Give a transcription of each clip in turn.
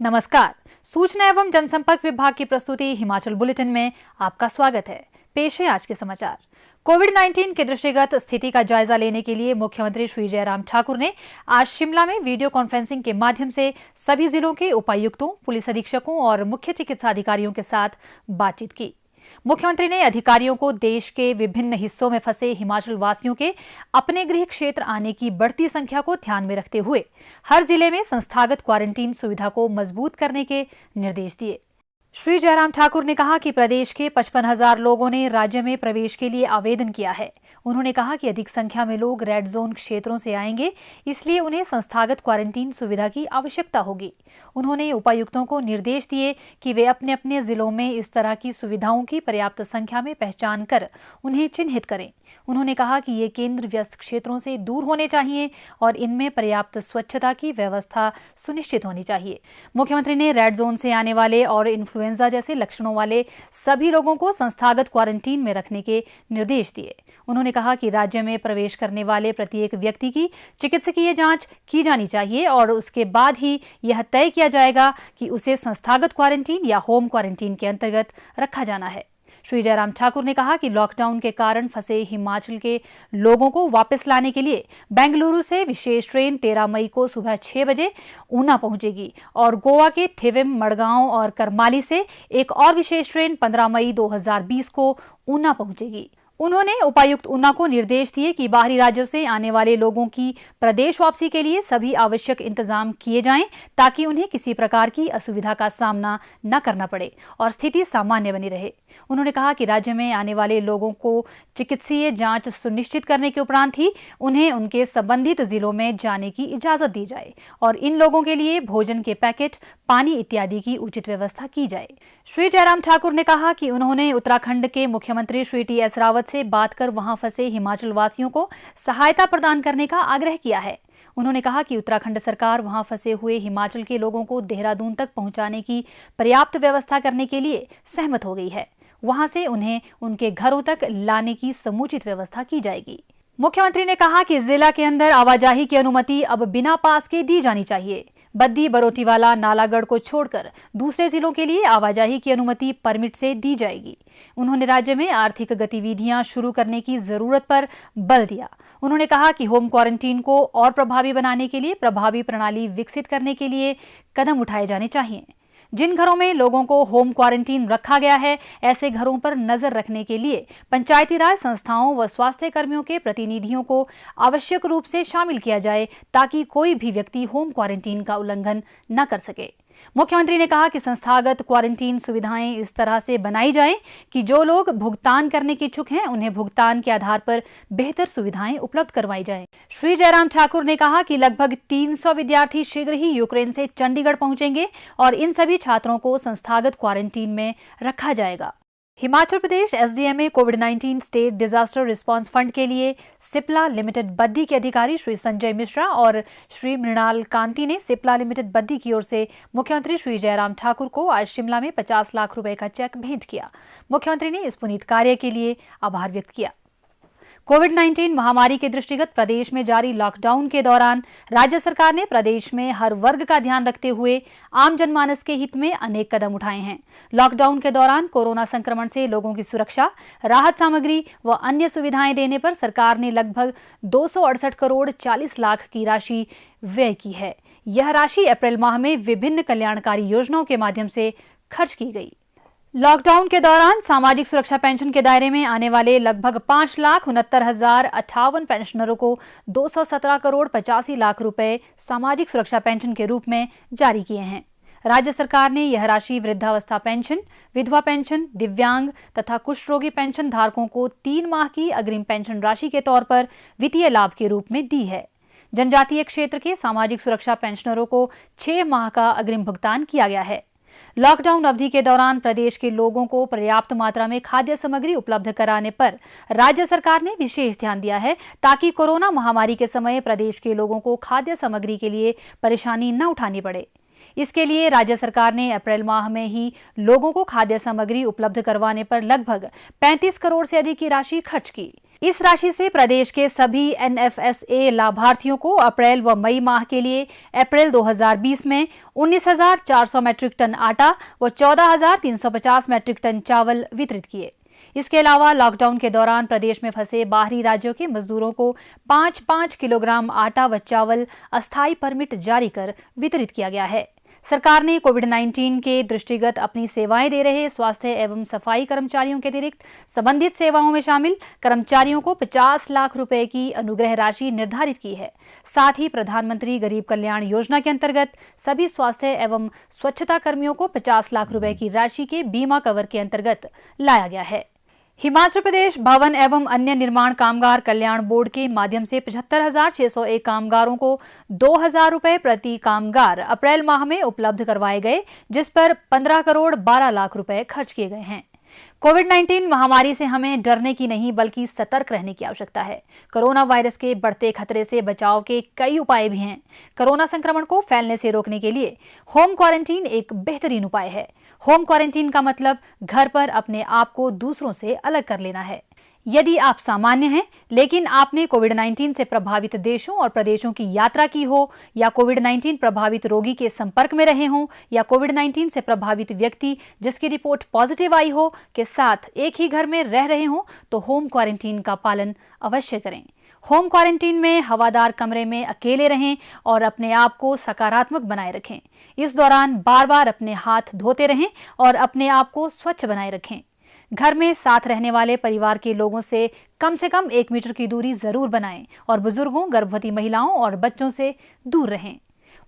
नमस्कार। सूचना एवं जनसंपर्क विभाग की प्रस्तुति हिमाचल बुलेटिन में आपका स्वागत है। पेश है आज के समाचार। कोविड-19 के दृष्टिगत स्थिति का जायजा लेने के लिए मुख्यमंत्री श्री जयराम ठाकुर ने आज शिमला में वीडियो कॉन्फ्रेंसिंग के माध्यम से सभी जिलों के उपायुक्तों, पुलिस अधीक्षकों और मुख्य चिकित्सा अधिकारियों के साथ बातचीत की। मुख्यमंत्री ने अधिकारियों को देश के विभिन्न हिस्सों में फंसे हिमाचल वासियों के अपने गृह क्षेत्र आने की बढ़ती संख्या को ध्यान में रखते हुए हर जिले में संस्थागत क्वारंटीन सुविधा को मजबूत करने के निर्देश दिए। श्री जयराम ठाकुर ने कहा कि प्रदेश के 55,000 लोगों ने राज्य में प्रवेश के लिए आवेदन किया है। उन्होंने कहा कि अधिक संख्या में लोग रेड जोन क्षेत्रों से आएंगे, इसलिए उन्हें संस्थागत क्वारंटीन सुविधा की आवश्यकता होगी। उन्होंने उपायुक्तों को निर्देश दिए कि वे अपने अपने जिलों में इस तरह की सुविधाओं की पर्याप्त संख्या में पहचान कर उन्हें चिन्हित करें। उन्होंने कहा कि ये केंद्र व्यस्त क्षेत्रों से दूर होने चाहिए और इनमें पर्याप्त स्वच्छता की व्यवस्था सुनिश्चित होनी चाहिए। मुख्यमंत्री ने रेड जोन से आने वाले और इन्फ्लुएंजा जैसे लक्षणों वाले सभी लोगों को संस्थागत क्वारंटीन में रखने के निर्देश दिए। उन्होंने कहा कि राज्य में प्रवेश करने वाले प्रत्येक व्यक्ति की चिकित्सकीय जांच की जानी चाहिए और उसके बाद ही यह तय किया जाएगा कि उसे संस्थागत क्वारंटीन या होम क्वारंटीन के अंतर्गत रखा जाना है। श्री जयराम ठाकुर ने कहा कि लॉकडाउन के कारण फंसे हिमाचल के लोगों को वापस लाने के लिए बेंगलुरु से विशेष ट्रेन 13 मई को सुबह 6 बजे ऊना पहुंचेगी और गोवा के थिविम, मडगांव और करमाली से एक और विशेष ट्रेन 15 मई 2020 को ऊना पहुंचेगी। उन्होंने उपायुक्त ऊना को निर्देश दिए कि बाहरी राज्यों से आने वाले लोगों की प्रदेश वापसी के लिए सभी आवश्यक इंतजाम किए जाएं ताकि उन्हें किसी प्रकार की असुविधा का सामना न करना पड़े और स्थिति सामान्य बनी रहे। उन्होंने कहा कि राज्य में आने वाले लोगों को चिकित्सीय जांच सुनिश्चित करने के उपरांत ही उन्हें उनके संबंधित जिलों में जाने की इजाजत दी जाए और इन लोगों के लिए भोजन के पैकेट, पानी इत्यादि की उचित व्यवस्था की जाए। श्री जयराम ठाकुर ने कहा कि उन्होंने उत्तराखंड के मुख्यमंत्री श्री टी.एस. रावत से बात कर वहां फंसे हिमाचल वासियों को सहायता प्रदान करने का आग्रह किया है। उन्होंने कहा कि उत्तराखंड सरकार वहां फंसे हुए हिमाचल के लोगों को देहरादून तक पहुंचाने की पर्याप्त व्यवस्था करने के लिए सहमत हो गई है। वहां से उन्हें उनके घरों तक लाने की समुचित व्यवस्था की जाएगी। मुख्यमंत्री ने कहा कि जिला के अंदर आवाजाही की अनुमति अब बिना पास के दी जानी चाहिए। बद्दी, बरोटीवाला, नालागढ़ को छोड़कर दूसरे जिलों के लिए आवाजाही की अनुमति परमिट से दी जाएगी। उन्होंने राज्य में आर्थिक गतिविधियां शुरू करने की जरूरत पर बल दिया। उन्होंने कहा कि होम क्वारंटीन को और प्रभावी बनाने के लिए प्रभावी प्रणाली विकसित करने के लिए कदम उठाए जाने चाहिए। जिन घरों में लोगों को होम क्वारंटीन रखा गया है, ऐसे घरों पर नजर रखने के लिए पंचायती राज संस्थाओं व स्वास्थ्य कर्मियों के प्रतिनिधियों को आवश्यक रूप से शामिल किया जाए ताकि कोई भी व्यक्ति होम क्वारंटीन का उल्लंघन न कर सके। मुख्यमंत्री ने कहा कि संस्थागत क्वारंटीन सुविधाएं इस तरह से बनाई जाएं कि जो लोग भुगतान करने के इच्छुक हैं उन्हें भुगतान के आधार पर बेहतर सुविधाएं उपलब्ध करवाई जाएं। श्री जयराम ठाकुर ने कहा कि लगभग 300 विद्यार्थी शीघ्र ही यूक्रेन से चंडीगढ़ पहुंचेंगे और इन सभी छात्रों को संस्थागत क्वारंटीन में रखा जाएगा। हिमाचल प्रदेश एसडीएमए कोविड-19 स्टेट डिजास्टर रिस्पांस फंड के लिए सिप्ला लिमिटेड बद्दी के अधिकारी श्री संजय मिश्रा और श्री मृणाल कांति ने सिप्ला लिमिटेड बद्दी की ओर से मुख्यमंत्री श्री जयराम ठाकुर को आज शिमला में 50 लाख रुपए का चेक भेंट किया। मुख्यमंत्री ने इस पुनीत कार्य के लिए आभार व्यक्त किया। कोविड-19 महामारी के दृष्टिगत प्रदेश में जारी लॉकडाउन के दौरान राज्य सरकार ने प्रदेश में हर वर्ग का ध्यान रखते हुए आम जनमानस के हित में अनेक कदम उठाए हैं। लॉकडाउन के दौरान कोरोना संक्रमण से लोगों की सुरक्षा, राहत सामग्री व अन्य सुविधाएं देने पर सरकार ने लगभग 268 करोड़ 40 लाख की राशि व्यय की है। यह राशि अप्रैल माह में विभिन्न कल्याणकारी योजनाओं के माध्यम से खर्च की गई। लॉकडाउन के दौरान सामाजिक सुरक्षा पेंशन के दायरे में आने वाले लगभग 5,69,058 पेंशनरों को 217 करोड़ 85 लाख रुपए सामाजिक सुरक्षा पेंशन के रूप में जारी किए हैं। राज्य सरकार ने यह राशि वृद्धावस्था पेंशन, विधवा पेंशन, दिव्यांग तथा कुष्ठ रोगी पेंशन धारकों को 3 माह की अग्रिम पेंशन राशि के तौर पर वित्तीय लाभ के रूप में दी है। जनजातीय क्षेत्र के सामाजिक सुरक्षा पेंशनरों को 6 माह का अग्रिम भुगतान किया गया है। लॉकडाउन अवधि के दौरान प्रदेश के लोगों को पर्याप्त मात्रा में खाद्य सामग्री उपलब्ध कराने पर राज्य सरकार ने विशेष ध्यान दिया है ताकि कोरोना महामारी के समय प्रदेश के लोगों को खाद्य सामग्री के लिए परेशानी न उठानी पड़े। इसके लिए राज्य सरकार ने अप्रैल माह में ही लोगों को खाद्य सामग्री उपलब्ध करवाने पर लगभग 35 करोड़ से अधिक की राशि खर्च की। इस राशि से प्रदेश के सभी एनएफएसए लाभार्थियों को अप्रैल व मई माह के लिए अप्रैल 2020 में 19,400 मैट्रिक टन आटा व 14,350 मैट्रिक टन चावल वितरित किए। इसके अलावा लॉकडाउन के दौरान प्रदेश में फंसे बाहरी राज्यों के मजदूरों को 5-5 किलोग्राम आटा व चावल अस्थायी परमिट जारी कर वितरित किया गया है। सरकार ने कोविड-19 के दृष्टिगत अपनी सेवाएं दे रहे स्वास्थ्य एवं सफाई कर्मचारियों के अतिरिक्त संबंधित सेवाओं में शामिल कर्मचारियों को 50 लाख रुपए की अनुग्रह राशि निर्धारित की है। साथ ही प्रधानमंत्री गरीब कल्याण योजना के अंतर्गत सभी स्वास्थ्य एवं स्वच्छता कर्मियों को 50 लाख रुपए की राशि के बीमा कवर के अंतर्गत लाया गया है। हिमाचल प्रदेश भवन एवं अन्य निर्माण कामगार कल्याण बोर्ड के माध्यम से 75,601 कामगारों को 2,000 रुपए प्रति कामगार अप्रैल माह में उपलब्ध करवाए गए, जिस पर 15 करोड़ 12 लाख रुपए खर्च किए गए हैं। कोविड-19 महामारी से हमें डरने की नहीं बल्कि सतर्क रहने की आवश्यकता है। कोरोना वायरस के बढ़ते खतरे से बचाव के कई उपाय भी हैं। कोरोना संक्रमण को फैलने से रोकने के लिए होम क्वारंटीन एक बेहतरीन उपाय है। होम क्वारंटीन का मतलब घर पर अपने आप को दूसरों से अलग कर लेना है। यदि आप सामान्य हैं लेकिन आपने कोविड-19 से प्रभावित देशों और प्रदेशों की यात्रा की हो, या कोविड-19 प्रभावित रोगी के संपर्क में रहे हों, या कोविड-19 से प्रभावित व्यक्ति जिसकी रिपोर्ट पॉजिटिव आई हो के साथ एक ही घर में रह रहे हों, तो होम क्वारंटीन का पालन अवश्य करें। होम क्वारंटीन में हवादार कमरे में अकेले रहें और अपने आप को सकारात्मक बनाए रखें। इस दौरान बार बार अपने हाथ धोते रहें और अपने आप को स्वच्छ बनाए रखें। घर में साथ रहने वाले परिवार के लोगों से कम 1 मीटर की दूरी जरूर बनाएं और बुजुर्गों, गर्भवती महिलाओं और बच्चों से दूर रहें।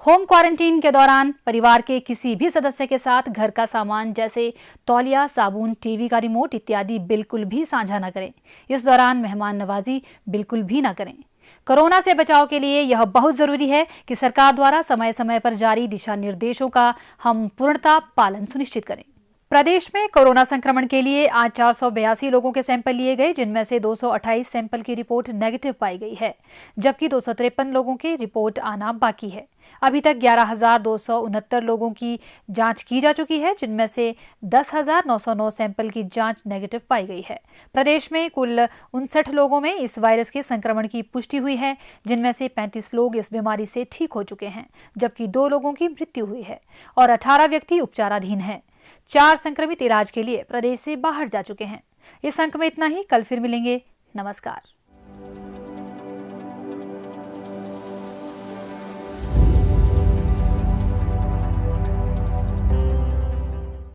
होम क्वारंटीन के दौरान परिवार के किसी भी सदस्य के साथ घर का सामान जैसे तौलिया, साबुन, टीवी का रिमोट इत्यादि बिल्कुल भी साझा न करें। इस दौरान मेहमान नवाजी बिल्कुल भी न करें। कोरोना से बचाव के लिए यह बहुत जरूरी है कि सरकार द्वारा समय समय पर जारी दिशा निर्देशों का हम पूर्णतः पालन सुनिश्चित करें। प्रदेश में कोरोना संक्रमण के लिए आज 482 लोगों के सैंपल लिए गए, जिनमें से 228 सैंपल की रिपोर्ट नेगेटिव पाई गई है, जबकि 253 लोगों की रिपोर्ट आना बाकी है। अभी तक 11,269 लोगों की जांच की जा चुकी है, जिनमें से 10,909 सैंपल की जांच नेगेटिव पाई गई है। प्रदेश में कुल 59 लोगों में इस वायरस के संक्रमण की पुष्टि हुई है, जिनमें से 35 लोग इस बीमारी से ठीक हो चुके हैं, जबकि 2 लोगों की मृत्यु हुई है और 18 व्यक्ति उपचाराधीन हैं। 4 संक्रमित इलाज के लिए प्रदेश से बाहर जा चुके हैं। इस अंक में इतना ही। कल फिर मिलेंगे। नमस्कार।